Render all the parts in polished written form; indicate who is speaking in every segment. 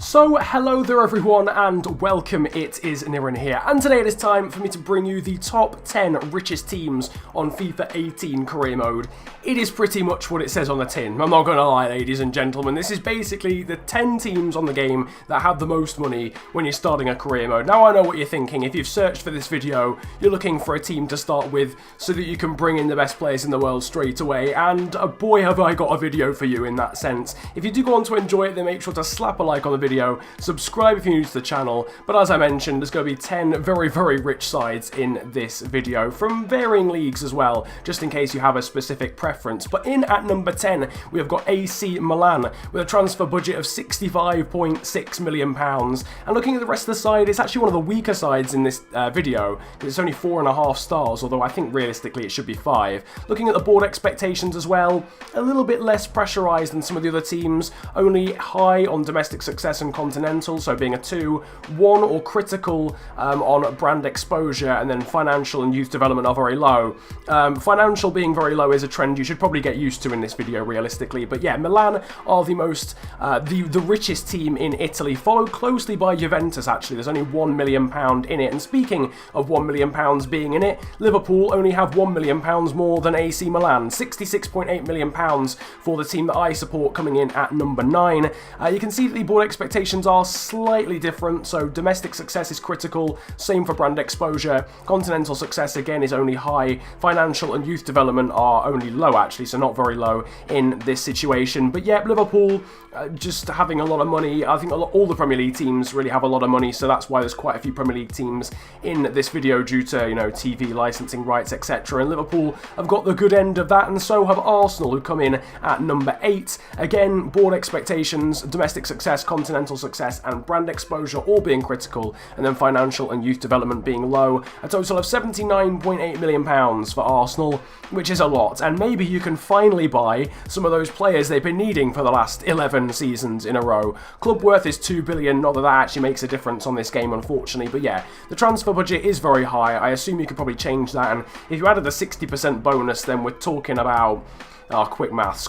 Speaker 1: So, hello there everyone and welcome, it is Niran here, and today it is time for me to bring you the top 10 richest teams on FIFA 18 career mode. It is pretty much what it says on the tin, I'm not gonna lie ladies and gentlemen, this is basically the 10 teams on the game that have the most money when you're starting a career mode. Now I know what you're thinking, if you've searched for this video, you're looking for a team to start with so that you can bring in the best players in the world straight away, and boy have I got a video for you in that sense. If you do go on to enjoy it, then make sure to slap a like on the video. Subscribe if you're new to the channel, but as I mentioned, there's going to be 10 very rich sides in this video, from varying leagues as well, just in case you have a specific preference. But in at number 10, we have got AC Milan, with a transfer budget of £65.6 million, and looking at the rest of the side, it's actually one of the weaker sides in this video, because it's only 4.5 stars, although I think realistically it should be 5. Looking at the board expectations as well, a little bit less pressurised than some of the other teams, only high on domestic success and continental, so being a 2, 1 or critical on brand exposure, and then financial and youth development are very low. Financial being very low is a trend you should probably get used to in this video realistically, but yeah, Milan are the most, the richest team in Italy, followed closely by Juventus actually. There's only £1 million in it, and speaking of £1 million being in it, Liverpool only have £1 million more than AC Milan, £66.8 million for the team that I support, coming in at number 9. You can see that the board expectations are slightly different, so domestic success is critical, same for brand exposure, continental success again is only high, financial and youth development are only low actually, so not very low in this situation. But yeah, Liverpool just having a lot of money. I think all the Premier League teams really have a lot of money, so that's why there's quite a few Premier League teams in this video due to, you know, TV licensing rights, etc. And Liverpool have got the good end of that, and so have Arsenal, who come in at number 8. Again, board expectations, domestic success, continental success and brand exposure all being critical, and then financial and youth development being low. A total of £79.8 million for Arsenal, which is a lot, and maybe you can finally buy some of those players they've been needing for the last 11 seasons in a row. Club worth is £2 billion, not that that actually makes a difference on this game unfortunately, but yeah, the transfer budget is very high. I assume you could probably change that, and if you added the 60% bonus, then we're talking about quick maths,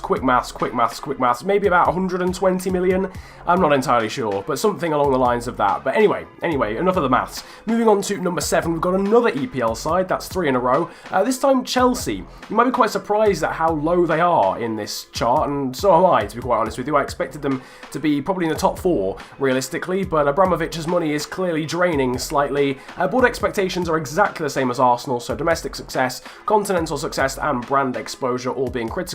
Speaker 1: maybe about 120 million, I'm not entirely sure, but something along the lines of that. But anyway, enough of the maths. Moving on to number 7, we've got another EPL side, that's 3 in a row, this time Chelsea. You might be quite surprised at how low they are in this chart, and so am I, to be quite honest with you. I expected them to be probably in the top 4, realistically, but Abramovich's money is clearly draining slightly. Board expectations are exactly the same as Arsenal, so domestic success, continental success and brand exposure all being critical,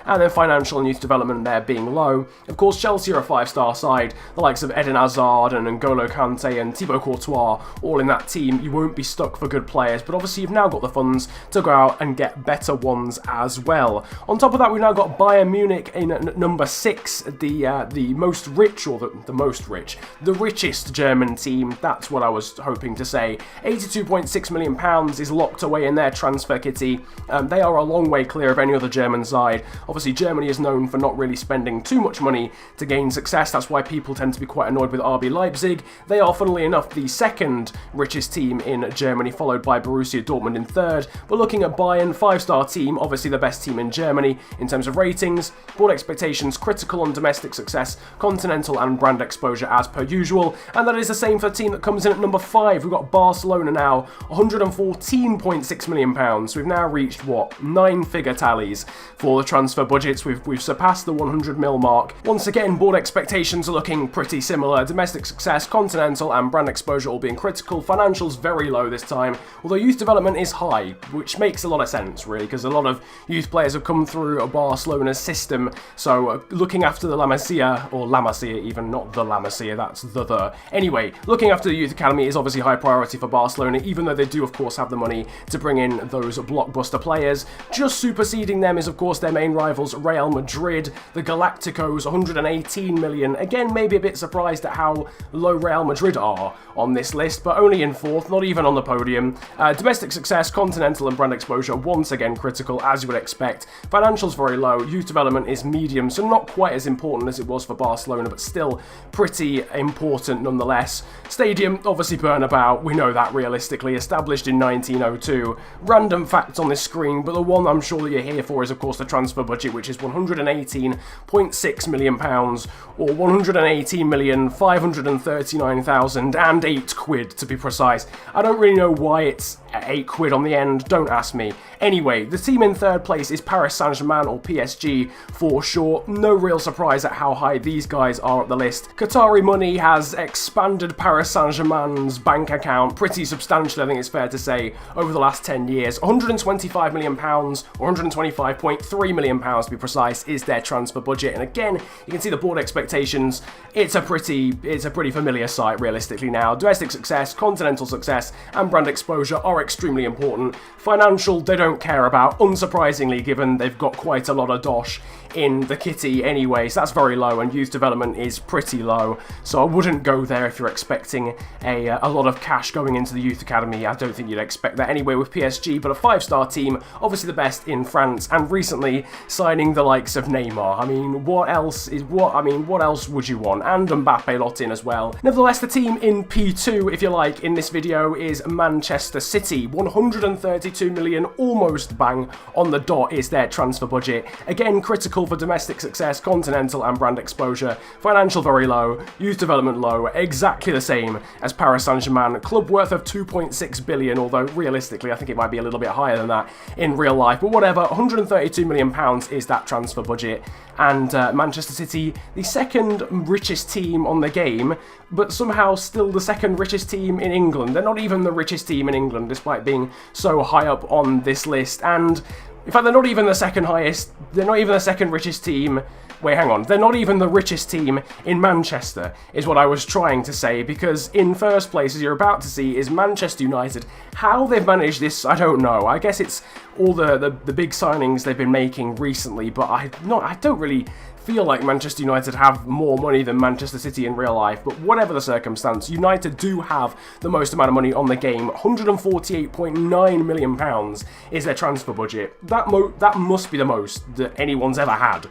Speaker 1: and then financial and youth development there being low. Of course, Chelsea are a 5-star side, the likes of Eden Hazard and N'Golo Kante and Thibaut Courtois all in that team. You won't be stuck for good players, but obviously you've now got the funds to go out and get better ones as well. On top of that, we've now got Bayern Munich in number 6, the most rich, or the most rich, the richest German team, that's what I was hoping to say. £82.6 million is locked away in their transfer kitty. They are a long way clear of any other German side. Obviously, Germany is known for not really spending too much money to gain success. That's why people tend to be quite annoyed with RB Leipzig. They are, funnily enough, the second richest team in Germany, followed by Borussia Dortmund in 3rd. But looking at Bayern, 5-star team, obviously the best team in Germany in terms of ratings. Board expectations, critical on domestic success, continental and brand exposure as per usual. And that is the same for the team that comes in at number 5. We've got Barcelona now, £114.6 million. So we've now reached, what, 9-figure tallies for the transfer budgets. We've surpassed the 100 mil mark. Once again, board expectations are looking pretty similar. Domestic success, continental and brand exposure all being critical. Financials very low this time, although youth development is high, which makes a lot of sense really, because a lot of youth players have come through Barcelona's system, so looking after the La Masia, or La Masia even, not the La Masia, that's the. Anyway, looking after the youth academy is obviously high priority for Barcelona, even though they do of course have the money to bring in those blockbuster players. Just superseding them is of course their main rivals Real Madrid, the Galacticos, 118 million. Again, maybe a bit surprised at how low Real Madrid are on this list, but only in 4th, not even on the podium. Domestic success, continental and brand exposure, once again critical, as you would expect. Financials very low, youth development is medium, so not quite as important as it was for Barcelona, but still pretty important nonetheless. Stadium, obviously Bernabeu, we know that realistically, established in 1902. Random facts on this screen, but the one I'm sure that you're here for is of course the the transfer budget, which is £118.6 million, or 118,539,008 quid to be precise. I don't really know why it's 8 quid on the end, don't ask me. Anyway, the team in third place is Paris Saint-Germain, or PSG for short. No real surprise at how high these guys are at the list. Qatari money has expanded Paris Saint-Germain's bank account pretty substantially, I think it's fair to say, over the last 10 years. £125 million, or £125.3 million to be precise, is their transfer budget. And again, you can see the board expectations. It's a pretty familiar sight realistically now. Domestic success, continental success, and brand exposure are extremely important. Financial, they don't care about, unsurprisingly, given they've got quite a lot of dosh in the kitty anyway, so that's very low, and youth development is pretty low, so I wouldn't go there if you're expecting a lot of cash going into the youth academy. I don't think you'd expect that anyway with PSG, but a 5-star team, obviously the best in France, and recently signing the likes of Neymar. I mean, what else would you want? And Mbappe lot in as well. Nevertheless, the team in P2, if you like, in this video is Manchester City. 132 million, almost bang on the dot, is their transfer budget. Again, critical for domestic success, continental and brand exposure. Financial very low, youth development low, exactly the same as Paris Saint-Germain. Club worth of 2.6 billion, although realistically I think it might be a little bit higher than that in real life. But whatever, £132 million is that transfer budget. And Manchester City, the second richest team on the game, but somehow still the second richest team in England. They're not even the richest team in England, despite being so high up on this list. And in fact, they're not even the second richest team. Wait, hang on. They're not even the richest team in Manchester, is what I was trying to say, because in first place, as you're about to see, is Manchester United. How they've managed this, I don't know. I guess it's all the big signings they've been making recently, but I don't really feel like Manchester United have more money than Manchester City in real life, but whatever the circumstance, United do have the most amount of money on the game. £148.9 million is their transfer budget. That must be the most that anyone's ever had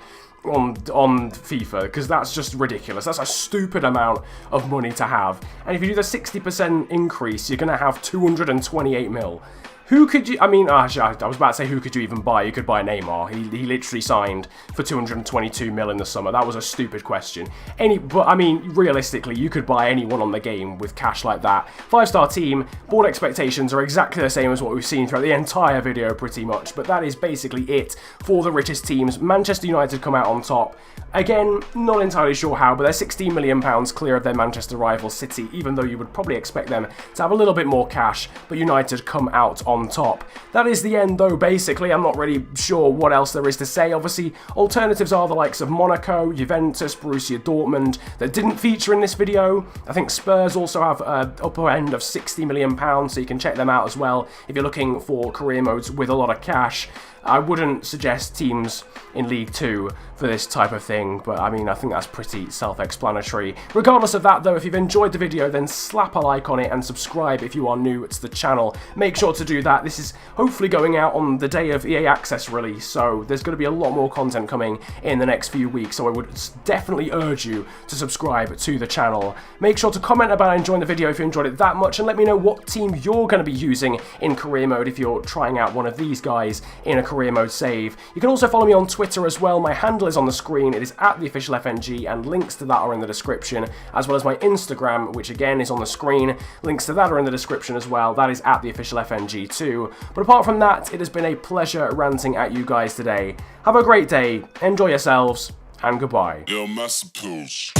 Speaker 1: on FIFA, because that's just ridiculous. That's a stupid amount of money to have. And if you do the 60% increase, you're going to have 228 mil. Who could you, I mean, actually, I was about to say who could you even buy? You could buy Neymar. He literally signed for 222 mil in the summer. That was a stupid question. But I mean, realistically, you could buy anyone on the game with cash like that. 5-star team, board expectations are exactly the same as what we've seen throughout the entire video pretty much, but that is basically it for the richest teams. Manchester United come out on top. Again, not entirely sure how, but they're £16 million clear of their Manchester rival City, even though you would probably expect them to have a little bit more cash, but United come out on top. That is the end though, basically. I'm not really sure what else there is to say. Obviously, alternatives are the likes of Monaco, Juventus, Borussia Dortmund, that didn't feature in this video. I think Spurs also have an upper end of £60 million, so you can check them out as well if you're looking for career modes with a lot of cash. I wouldn't suggest teams in League 2 for this type of thing, but I mean, I think that's pretty self-explanatory. Regardless of that though, if you've enjoyed the video, then slap a like on it and subscribe if you are new to the channel. Make sure to do that. This is hopefully going out on the day of EA Access release, so there's going to be a lot more content coming in the next few weeks, so I would definitely urge you to subscribe to the channel. Make sure to comment about enjoying the video if you enjoyed it that much, and let me know what team you're going to be using in career mode if you're trying out one of these guys in a career mode save. You can also follow me on Twitter as well. My handle is on the screen. It is @theofficialfng, and links to that are in the description, as well as my Instagram, which again is on the screen. Links to that are in the description as well. That is @theofficialfng too. But apart from that, it has been a pleasure ranting at you guys today. Have a great day, enjoy yourselves, and goodbye.
Speaker 2: Yo, Massapeals.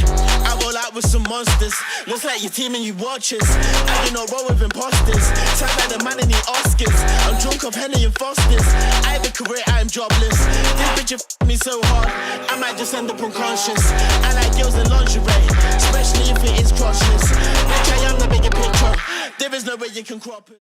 Speaker 2: I roll out with some monsters. Looks like your team and you watch us. I do not roll with imposters. Sound like the man in the Oscars. I'm drunk off Henny and Foster's. I have a career, I am jobless. This bitch f me so hard, I might just end up unconscious. I like girls in lingerie, especially if it is crotchless. Bitch, I am the bigger picture. There is no way you can crop it.